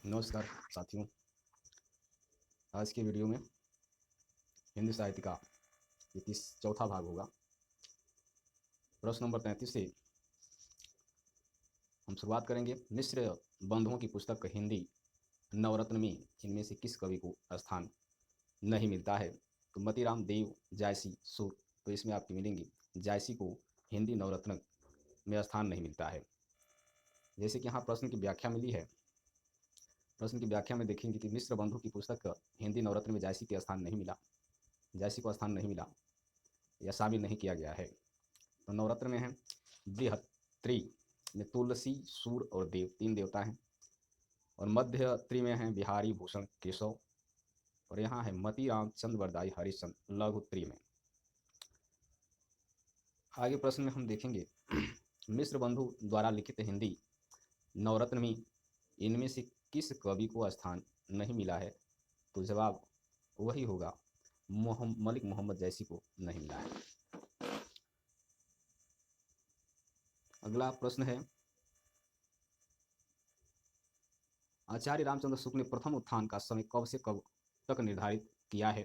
नमस्कार साथियों। आज के वीडियो में हिंदी साहित्य का ये चौथा भाग होगा। प्रश्न नंबर 33 से हम शुरुआत करेंगे। मिश्र बंधुओं की पुस्तक हिंदी नवरत्न में इनमें से किस कवि को स्थान नहीं मिलता है? तो मतीराम, देव, जायसी, सुर। तो इसमें आपकी मिलेंगी। जायसी को हिंदी नवरत्न में स्थान नहीं मिलता है। जैसे कि यहाँ प्रश्न की व्याख्या मिली है। प्रश्न की व्याख्या में देखेंगे कि मिश्र बंधु की पुस्तक हिंदी नवरत्न में जायसी के स्थान नहीं मिला, जायसी को स्थान नहीं मिला या शामिल नहीं किया गया है। तो नवरत्न में है बृहत्त्री में तुलसी, सूर और देव, तीन देवता हैं। और मध्य त्री में है बिहारी भूषण केशव। और यहाँ है मतीराम, चंद्रवरदाई, हरिश्चंद्र लघु त्री में। आगे प्रश्न में हम देखेंगे मिश्र बंधु द्वारा लिखित हिंदी नवरत्न में इनमें से किस कवि को स्थान नहीं मिला है? तो जवाब वही होगा, मलिक मोहम्मद जैसी को नहीं मिला है। अगला प्रश्न है, आचार्य रामचंद्र शुक्ल ने प्रथम उत्थान का समय कब से कब तक निर्धारित किया है?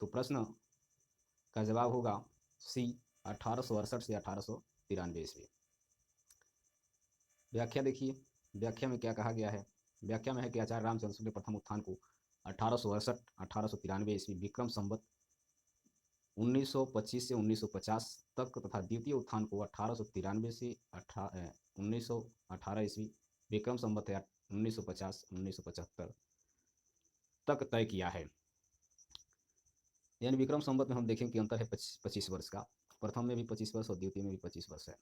तो प्रश्न का जवाब होगा सी, 1868 से 1893 ईस्वी। व्याख्या देखिए, व्याख्या में क्या कहा गया है। व्याख्या में है कि आचार्य रामचंद्र शुक्ल ने प्रथम उत्थान को 1868-1893 ईस्वी विक्रम संवत 1925 से 1950 तक तथा द्वितीय उत्थान को 1893 से 1918 ईस्वी विक्रम संवत 1950-1975 तक तय किया है। यानी विक्रम संवत में हम देखें कि अंतर है 25 वर्ष का। प्रथम में भी 25 वर्ष और द्वितीय में भी 25 वर्ष है।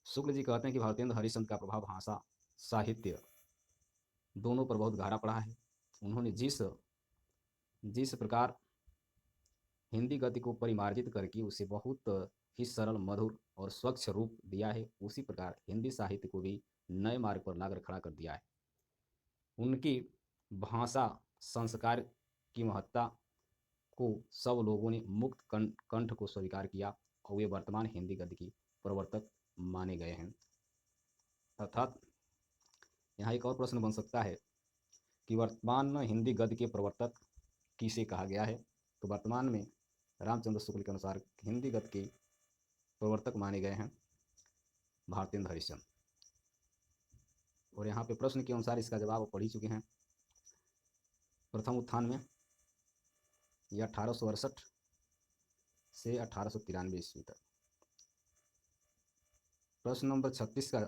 शुक्ल जी कहते हैं कि भारतेंद्र हरिश्चंद्र का प्रभाव भाषा साहित्य दोनों पर बहुत गहरा पड़ा है। उन्होंने जिस जिस प्रकार हिंदी गद्य को परिमार्जित करके उसे बहुत ही सरल, मधुर और स्वच्छ रूप दिया है, उसी प्रकार हिंदी साहित्य को भी नए मार्ग पर लाकर खड़ा कर दिया है। उनकी भाषा संस्कार की महत्ता को सब लोगों ने मुक्त कंठ को स्वीकार किया और वे वर्तमान हिंदी गद्य की प्रवर्तक माने गए हैं। अर्थात यहाँ एक और प्रश्न बन सकता है कि वर्तमान हिंदी गद्य के प्रवर्तक किसे कहा गया है? तो वर्तमान में रामचंद्र शुक्ल के अनुसार हिंदी गद्य के प्रवर्तक माने गए हैं भारतेंद्र हरिश्चंद्र। और यहाँ पे प्रश्न के अनुसार इसका जवाब पढ़ ही चुके हैं। प्रथम उत्थान में यह 1868 से 1893 ईस्वी तक। प्रश्न नंबर 36 का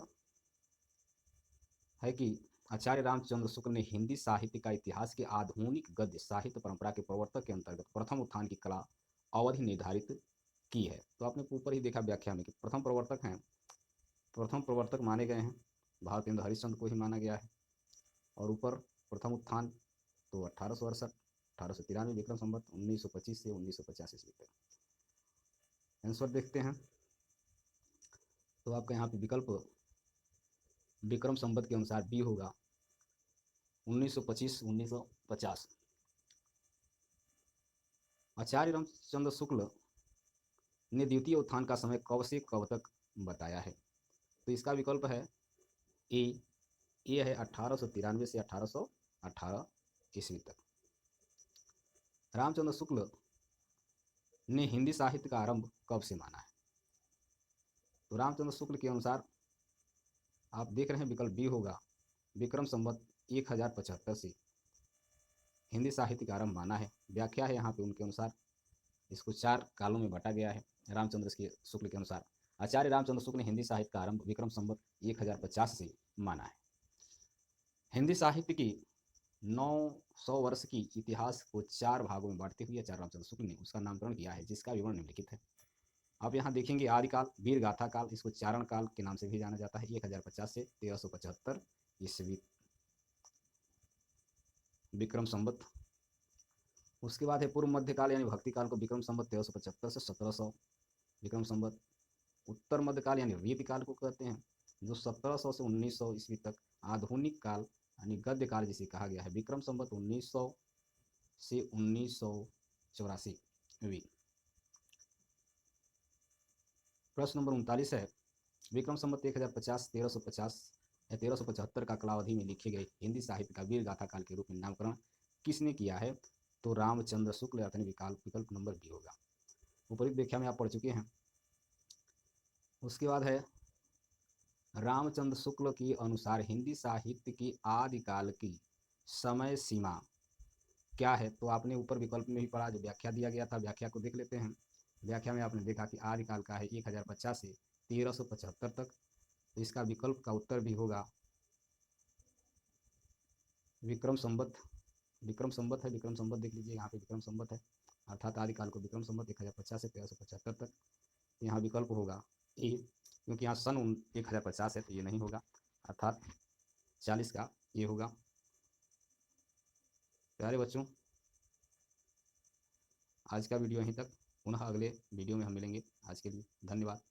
है कि आचार्य रामचंद्र शुक्ल ने हिंदी साहित्य का इतिहास के आधुनिक गद्य साहित्य परंपरा के प्रवर्तक के अंतर्गत प्रथम उत्थान की कला अवधि निर्धारित की है। तो आपने ऊपर ही देखा व्याख्या में कि प्रथम प्रवर्तक माने गए हैं भारतेंद्र हरिश्चंद्र को ही माना गया है। और ऊपर प्रथम उत्थान तो 1868 1893 विक्रम संवत 1925 से 1950 ईस्वी तक। आंसर देखते हैं। तो आपका यहाँ पे विकल्प विक्रम संवत के अनुसार बी होगा 1925-1950। आचार्य रामचंद्र शुक्ल ने द्वितीय उत्थान का समय कब से कब तक बताया है? तो इसका विकल्प है ए है 1893 से 1818 ईस्वी तक। रामचंद्र शुक्ल ने हिंदी साहित्य का आरंभ कब से माना है? तो रामचंद्र शुक्ल के अनुसार आप देख रहे हैं विकल्प बी होगा विक्रम संवत 1075 से हिंदी साहित्य का आरंभ माना है। व्याख्या है यहाँ पे उनके अनुसार इसको 4 कालों में बांटा गया है। रामचंद्र शुक्ल के अनुसार आचार्य रामचंद्र शुक्ल ने हिंदी साहित्य का आरंभ विक्रम संवत 1050 से माना है। हिंदी साहित्य की 900 वर्ष की इतिहास को 4 भागों में बांटते हुए आचार्य रामचंद्र शुक्ल ने उसका नामकरण किया है, जिसका विवरण निम्नलिखित है। आप यहाँ देखेंगे आदिकाल, वीर गाथा काल, इसको चारण काल के नाम से भी जाना जाता है, 1050 से 1375 ईस्वी विक्रम संवत। उसके बाद है पूर्व मध्यकाल यानी भक्ति काल को विक्रम संवत 1375 से 1700 विक्रम संवत। उत्तर मध्यकाल यानी रीतिकाल को कहते हैं, जो 1700 से 1900 ईस्वी तक। आधुनिक काल यानी गद्य काल जिसे कहा गया है विक्रम संवत 1900 से 1984 ईस्वी। प्रश्न नंबर 39 है विक्रम संवत 1050 1350 1375 का कलावधि में लिखे गए हिंदी साहित्य का वीर गाथा काल के रूप में नामकरण किसने किया है? तो रामचंद्र शुक्ल, यानी विकल्प नंबर बी होगा। ऊपरी व्याख्या में आप पढ़ चुके हैं। उसके बाद है रामचंद्र शुक्ल के अनुसार हिंदी साहित्य की आदिकाल की समय सीमा क्या है? तो आपने ऊपर विकल्प में भी पढ़ा, जो व्याख्या दिया गया था, व्याख्या को देख लेते हैं। व्याख्या में आपने देखा कि आदिकाल का है 1050 से 1375 तक। तो इसका विकल्प का उत्तर भी होगा विक्रम संवत। विक्रम संवत है, विक्रम संवत देख लीजिए, यहाँ पे विक्रम संवत है, अर्थात आदिकाल को विक्रम संवत 1050 से 1375 तक। यहाँ विकल्प होगा ए, क्योंकि यहाँ सन 1050 है तो ये नहीं होगा, अर्थात 40 का ये होगा। प्यारे बच्चों, आज का वीडियो यहीं तक, पुनः अगले वीडियो में हम मिलेंगे। आज के लिए धन्यवाद।